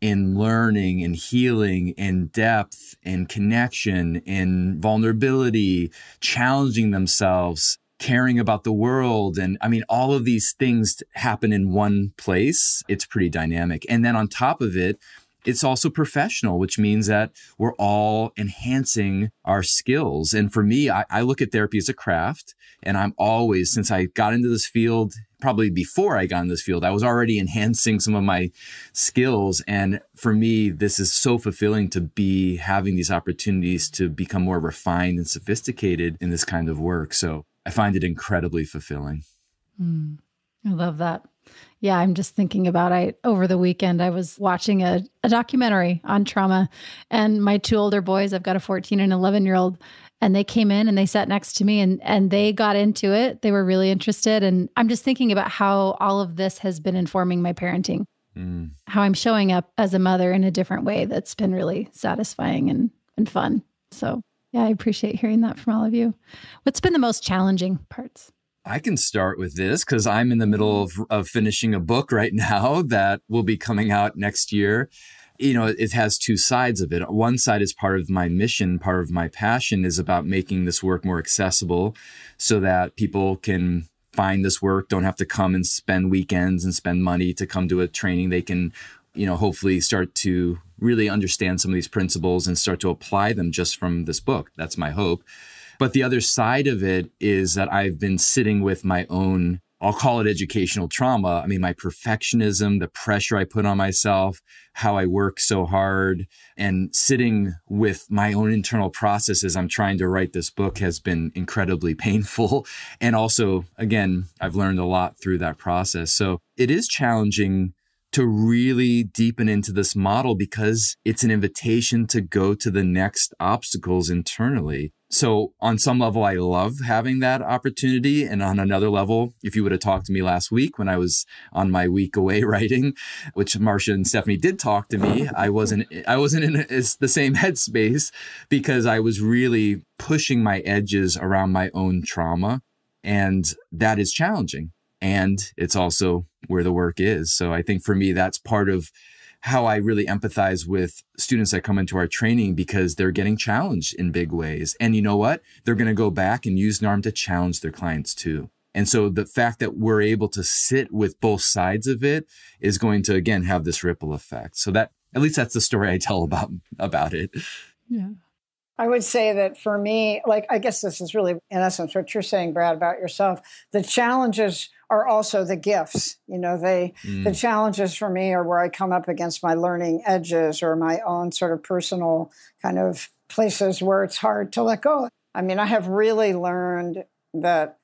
in learning and healing and depth and connection and vulnerability, challenging themselves, caring about the world. And I mean, all of these things happen in one place. It's pretty dynamic. And then on top of it, it's also professional, which means that we're all enhancing our skills. And for me, I look at therapy as a craft. And I'm always, since I got into this field, probably before I got in this field, I was already enhancing some of my skills. And for me, this is so fulfilling to be having these opportunities to become more refined and sophisticated in this kind of work. So I find it incredibly fulfilling. I love that. Yeah, I'm just thinking about over the weekend, I was watching a documentary on trauma, and my 2 older boys, I've got a 14 and 11-year-old, and they came in and they sat next to me and they got into it. They were really interested. And I'm just thinking about how all of this has been informing my parenting, how I'm showing up as a mother in a different way that's been really satisfying and fun. So yeah, I appreciate hearing that from all of you. What's been the most challenging parts? I can start with this because I'm in the middle of finishing a book right now that will be coming out next year. It has 2 sides of it. One side is part of my mission, part of my passion is about making this work more accessible so that people can find this work, don't have to come and spend weekends and spend money to come to a training. They can, hopefully start to really understand some of these principles and start to apply them just from this book. That's my hope. But the other side of it is that I've been sitting with my own I'll call it educational trauma. I mean, my perfectionism, the pressure I put on myself, how I work so hard, and sitting with my own internal processes. I'm trying to write this book has been incredibly painful. And also, again, I've learned a lot through that process. So it is challenging to really deepen into this model because it's an invitation to go to the next obstacles internally. So on some level, I love having that opportunity. And on another level, if you would have talked to me last week when I was on my week away writing, which Marcia and Stefanie did talk to me, I wasn't in the same headspace because I was really pushing my edges around my own trauma. And that is challenging. And it's also where the work is. So I think for me, that's part of how I really empathize with students that come into our training because they're getting challenged in big ways. And you know what? They're going to go back and use NARM to challenge their clients too. And so the fact that we're able to sit with both sides of it is going to, again, have this ripple effect. So that, at least that's the story I tell about it. Yeah. I would say that for me, I guess this is really, in essence, what you're saying, Brad, about yourself. The challenges are also the gifts. The challenges for me are where I come up against my learning edges or my own sort of personal kind of places where it's hard to let go. I mean, I have really learned that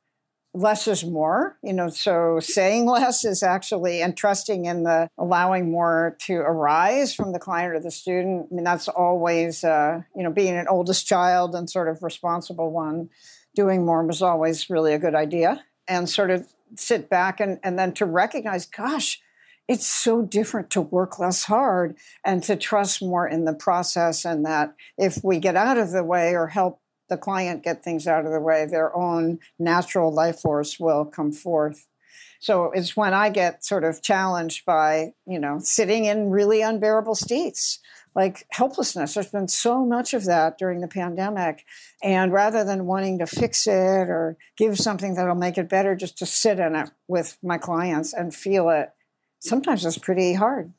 less is more, so saying less is actually, and trusting in the allowing more to arise from the client or the student. I mean, that's always, being an oldest child and sort of responsible one, doing more was always really a good idea. And sort of sit back and then to recognize, gosh, it's so different to work less hard and to trust more in the process. And that if we get out of the way or help the client get things out of the way, their own natural life force will come forth. So it's when I get sort of challenged by, sitting in really unbearable states, like helplessness. There's been so much of that during the pandemic. And rather than wanting to fix it or give something that'll make it better, just to sit in it with my clients and feel it, sometimes it's pretty hard,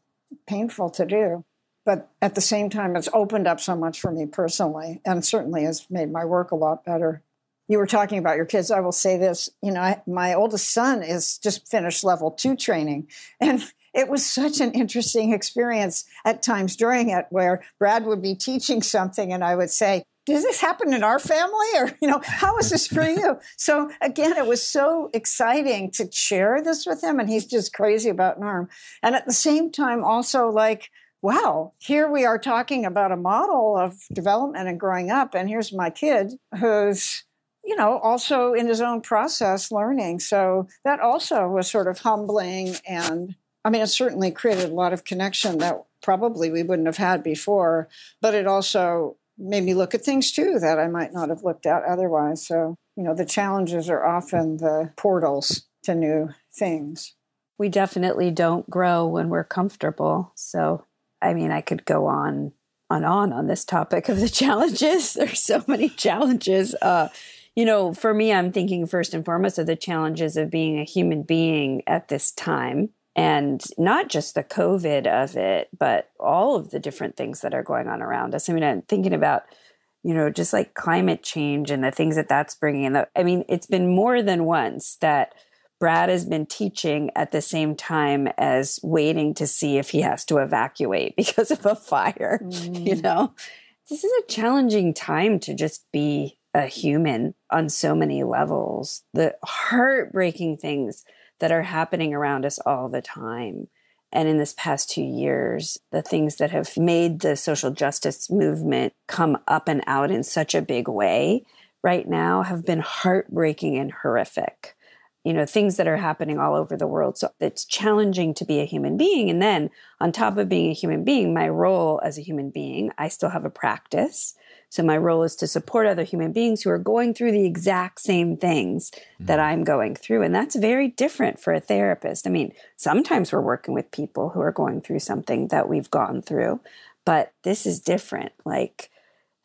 painful to do. But at the same time, it's opened up so much for me personally, and certainly has made my work a lot better. You were talking about your kids. I will say this, my oldest son is just finished level 2 training. And it was such an interesting experience at times during it where Brad would be teaching something and I would say, does this happen in our family? Or, how is this for you? So again, it was so exciting to share this with him. And he's just crazy about NARM. And at the same time, also wow, here we are talking about a model of development and growing up. And here's my kid who's, also in his own process learning. So that also was sort of humbling. And I mean, it certainly created a lot of connection that probably we wouldn't have had before. But it also made me look at things too that I might not have looked at otherwise. So, the challenges are often the portals to new things. We definitely don't grow when we're comfortable. So I mean, I could go on this topic of the challenges. There's so many challenges. For me, I'm thinking first and foremost of the challenges of being a human being at this time. And not just the COVID of it, but all of the different things that are going on around us. I mean, I'm thinking about, just like climate change and the things that that's bringing in. I mean, it's been more than once that Brad has been teaching at the same time as waiting to see if he has to evacuate because of a fire. This is a challenging time to just be a human on so many levels. The heartbreaking things that are happening around us all the time. And in this past 2 years, the things that have made the social justice movement come up and out in such a big way right now have been heartbreaking and horrific. Things that are happening all over the world. So it's challenging to be a human being. And then on top of being a human being, my role as a human being, I still have a practice. So my role is to support other human beings who are going through the exact same things that I'm going through. And that's very different for a therapist. I mean, sometimes we're working with people who are going through something that we've gone through, but this is different.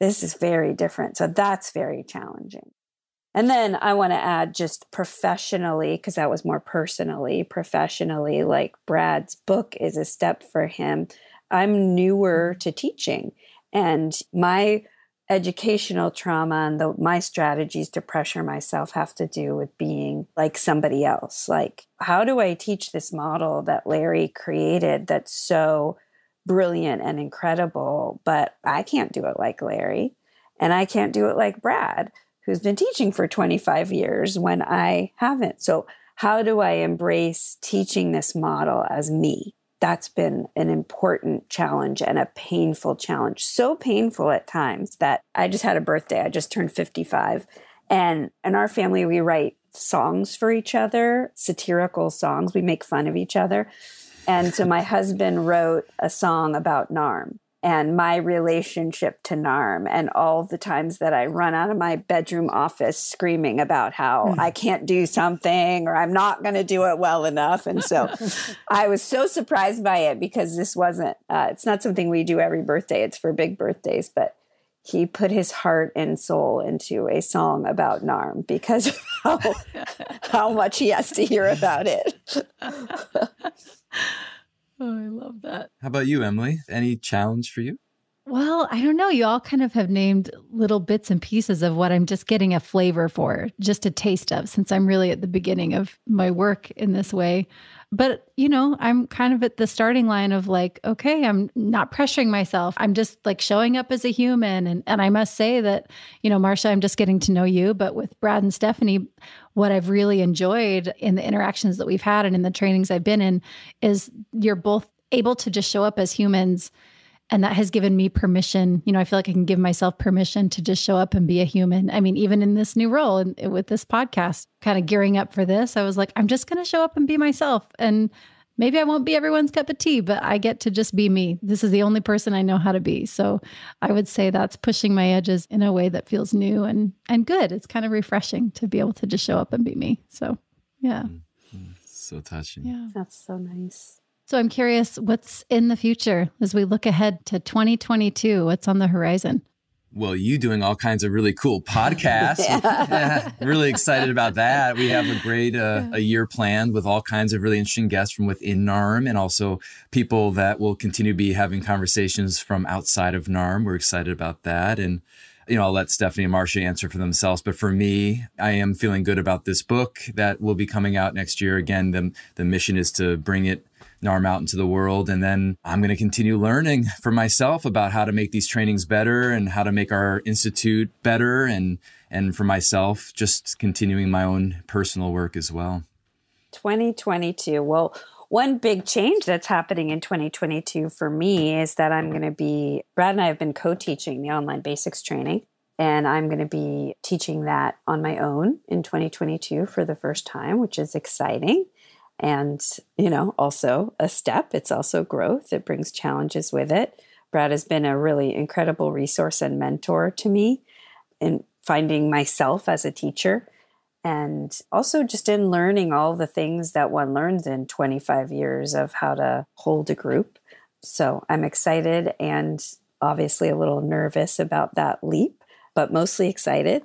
This is very different. So that's very challenging. And then I want to add just professionally, because that was more professionally, like Brad's book is a step for him. I'm newer to teaching, and my educational trauma and my strategies to pressure myself have to do with being like somebody else. Like, how do I teach this model that Larry created that's so brilliant and incredible, but I can't do it like Larry, and I can't do it like Brad, who's been teaching for 25 years when I haven't. So how do I embrace teaching this model as me? That's been an important challenge and a painful challenge. So painful at times that I just had a birthday. I just turned 55. And in our family, we write songs for each other, satirical songs. We make fun of each other. And so my husband wrote a song about NARM and my relationship to NARM and all the times that I run out of my bedroom office screaming about how I can't do something or I'm not going to do it well enough. And so I was so surprised by it because this wasn't, it's not something we do every birthday. It's for big birthdays, but he put his heart and soul into a song about NARM because of how much he has to hear about it. Oh, I love that. How about you, Emily? Any challenge for you? Well, I don't know. You all kind of have named little bits and pieces of what I'm just getting a flavor for, just a taste of, since I'm really at the beginning of my work in this way. But, you know, I'm kind of at the starting line of like, okay, I'm not pressuring myself. I'm just like showing up as a human. And I must say that, you know, Marcia, I'm just getting to know you, but with Brad and Stefanie, what I've really enjoyed in the interactions that we've had and in the trainings I've been in is you're both able to just show up as humans. And that has given me permission. You know, I feel like I can give myself permission to just show up and be a human. I mean, even in this new role and with this podcast, kind of gearing up for this, I was like, I'm just going to show up and be myself. And maybe I won't be everyone's cup of tea, but I get to just be me. This is the only person I know how to be. So I would say that's pushing my edges in a way that feels new and good. It's kind of refreshing to be able to just show up and be me. So, yeah. So touching. Yeah. That's so nice. So I'm curious, what's in the future as we look ahead to 2022? What's on the horizon? Well, you doing all kinds of really cool podcasts. Yeah, really excited about that. We have a great a year planned with all kinds of really interesting guests from within NARM and also people that will continue to be having conversations from outside of NARM. We're excited about that. And, you know, I'll let Stefanie and Marcia answer for themselves. But for me, I am feeling good about this book that will be coming out next year. Again, the mission is to bring NARM out into the world. And then I'm going to continue learning for myself about how to make these trainings better and how to make our institute better. And for myself, just continuing my own personal work as well. 2022. Well, one big change that's happening in 2022 for me is that Brad and I have been co-teaching the online basics training. And I'm going to be teaching that on my own in 2022 for the first time, which is exciting. And, you know, also a step. It's also growth. It brings challenges with it. Brad has been a really incredible resource and mentor to me in finding myself as a teacher and also just in learning all the things that one learns in 25 years of how to hold a group. So I'm excited and obviously a little nervous about that leap, but mostly excited.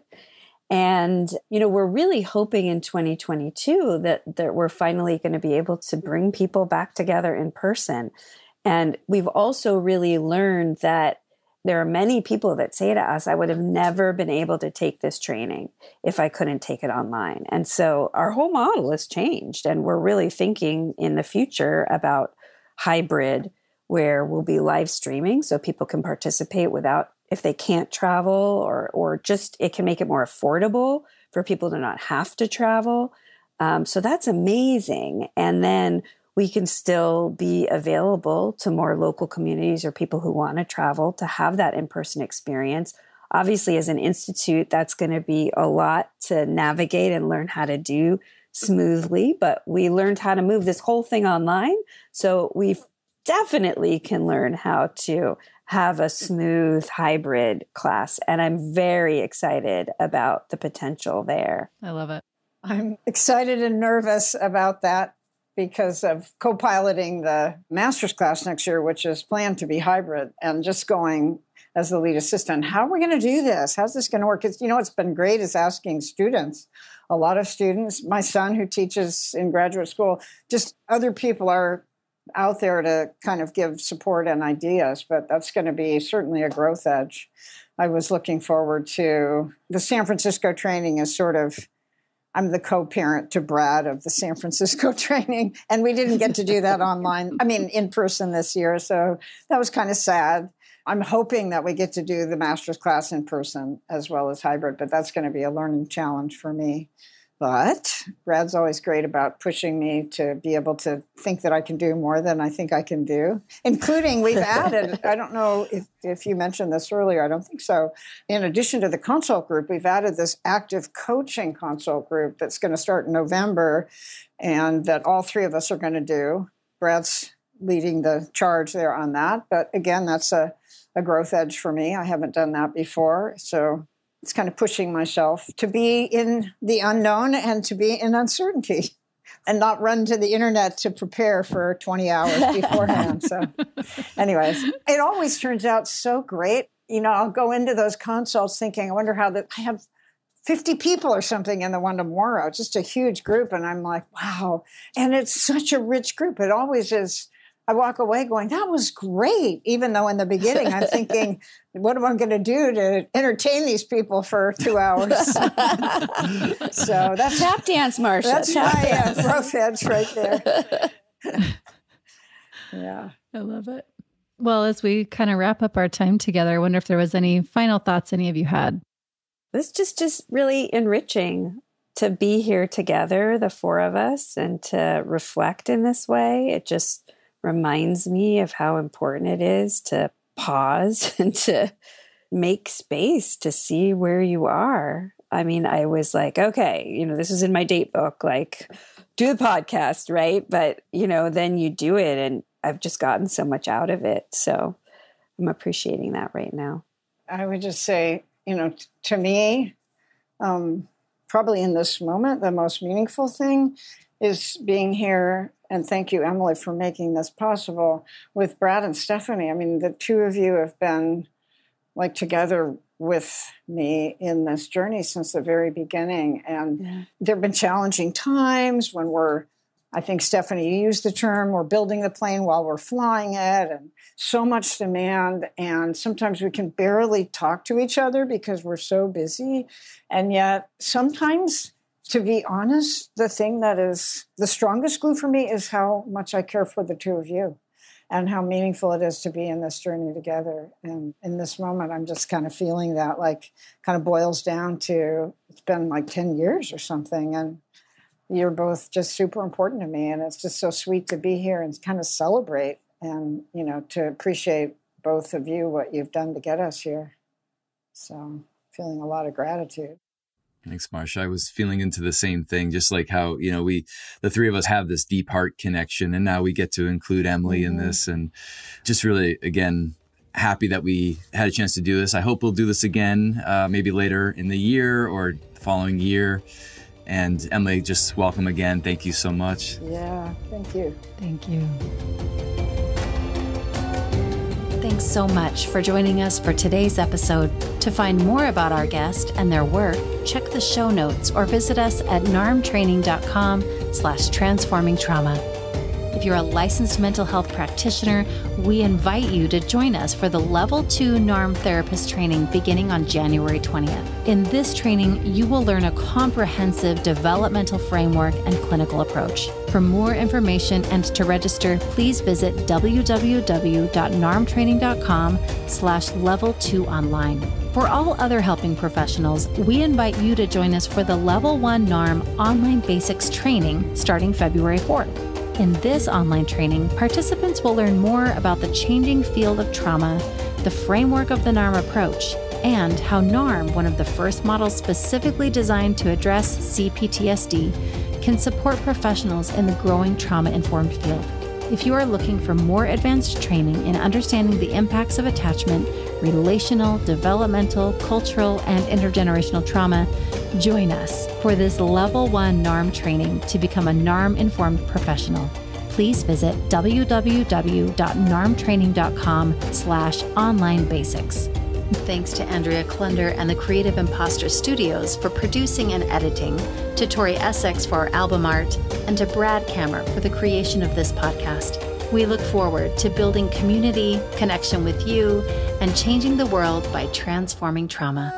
And, you know, we're really hoping in 2022 that we're finally going to be able to bring people back together in person. And we've also really learned that there are many people that say to us, I would have never been able to take this training if I couldn't take it online. And so our whole model has changed. And we're really thinking in the future about hybrid, where we'll be live streaming so people can participate if they can't travel or just it can make it more affordable for people to not have to travel. So that's amazing. And then we can still be available to more local communities or people who want to travel to have that in-person experience. Obviously, as an institute, that's going to be a lot to navigate and learn how to do smoothly, but we learned how to move this whole thing online. So we definitely can learn how to have a smooth hybrid class. And I'm very excited about the potential there. I love it. I'm excited and nervous about that because of co-piloting the master's class next year, which is planned to be hybrid, and just going as the lead assistant. How are we going to do this? How's this going to work? It's, you know, what's been great is asking students. A lot of students, my son who teaches in graduate school, just other people are out there to kind of give support and ideas, but that's going to be certainly a growth edge. I was looking forward to the San Francisco training is sort of, I'm the co-parent to Brad of the San Francisco training, and we didn't get to do that in person this year, so that was kind of sad. I'm hoping that we get to do the master's class in person as well as hybrid, but that's going to be a learning challenge for me. But Brad's always great about pushing me to be able to think that I can do more than I think I can do, including we've added, I don't know if you mentioned this earlier, I don't think so. In addition to the consult group, we've added this active coaching consult group that's going to start in November and that all three of us are going to do. Brad's leading the charge there on that. But again, that's a growth edge for me. I haven't done that before. So it's kind of pushing myself to be in the unknown and to be in uncertainty and not run to the internet to prepare for 20 hours beforehand. So anyways, it always turns out so great. I'll go into those consults thinking, I wonder how I have 50 people or something in the one tomorrow, just a huge group. And I'm like, wow. And it's such a rich group. It always is. I walk away going, that was great. Even though in the beginning I'm thinking, what am I going to do to entertain these people for 2 hours? So that's tap dance, Marcia. That's my growth edge right there. Yeah. I love it. Well, as we kind of wrap up our time together, I wonder if there was any final thoughts any of you had. It's just really enriching to be here together, the four of us, and to reflect in this way. It just reminds me of how important it is to pause and to make space to see where you are. I mean, I was like, okay, this is in my date book, like do the podcast, right? But, then you do it, and I've just gotten so much out of it. So I'm appreciating that right now. I would just say, to me, probably in this moment, the most meaningful thing is being here. And thank you, Emily, for making this possible with Brad and Stefanie. I mean, the two of you have been like together with me in this journey since the very beginning. And there have been challenging times when I think Stefanie, you used the term, we're building the plane while we're flying it, and so much demand. And sometimes we can barely talk to each other because we're so busy. And yet sometimes, to be honest, the thing that is the strongest glue for me is how much I care for the two of you and how meaningful it is to be in this journey together. And in this moment, I'm just kind of feeling that kind of boils down to, it's been like 10 years or something. And you're both just super important to me. And it's just so sweet to be here and kind of celebrate and, to appreciate both of you, what you've done to get us here. So feeling a lot of gratitude. Thanks, Marcia. I was feeling into the same thing, just like how, the three of us have this deep heart connection, and now we get to include Emily in this, and just really, again, happy that we had a chance to do this. I hope we'll do this again, maybe later in the year or the following year. And Emily, just welcome again. Thank you so much. Yeah, thank you. Thank you. Thanks so much for joining us for today's episode. To find more about our guest and their work, check the show notes or visit us at narmtraining.com/transformingtrauma. If you're a licensed mental health practitioner, we invite you to join us for the Level 2 NARM Therapist training beginning on January 20th. In this training, you will learn a comprehensive developmental framework and clinical approach. For more information and to register, please visit www.narmtraining.com/level2online. For all other helping professionals, we invite you to join us for the Level 1 NARM Online Basics training starting February 4th. In this online training, participants will learn more about the changing field of trauma, the framework of the NARM approach, and how NARM, one of the first models specifically designed to address CPTSD, can support professionals in the growing trauma-informed field. If you are looking for more advanced training in understanding the impacts of attachment, relational, developmental, cultural, and intergenerational trauma, join us for this Level 1 NARM training to become a NARM-informed professional. Please visit www.narmtraining.com/online-basics. Thanks to Andrea Klunder and the Creative Imposter Studios for producing and editing, to Tori Essex for our album art, and to Brad Kammer for the creation of this podcast. We look forward to building community, connection with you, and changing the world by transforming trauma.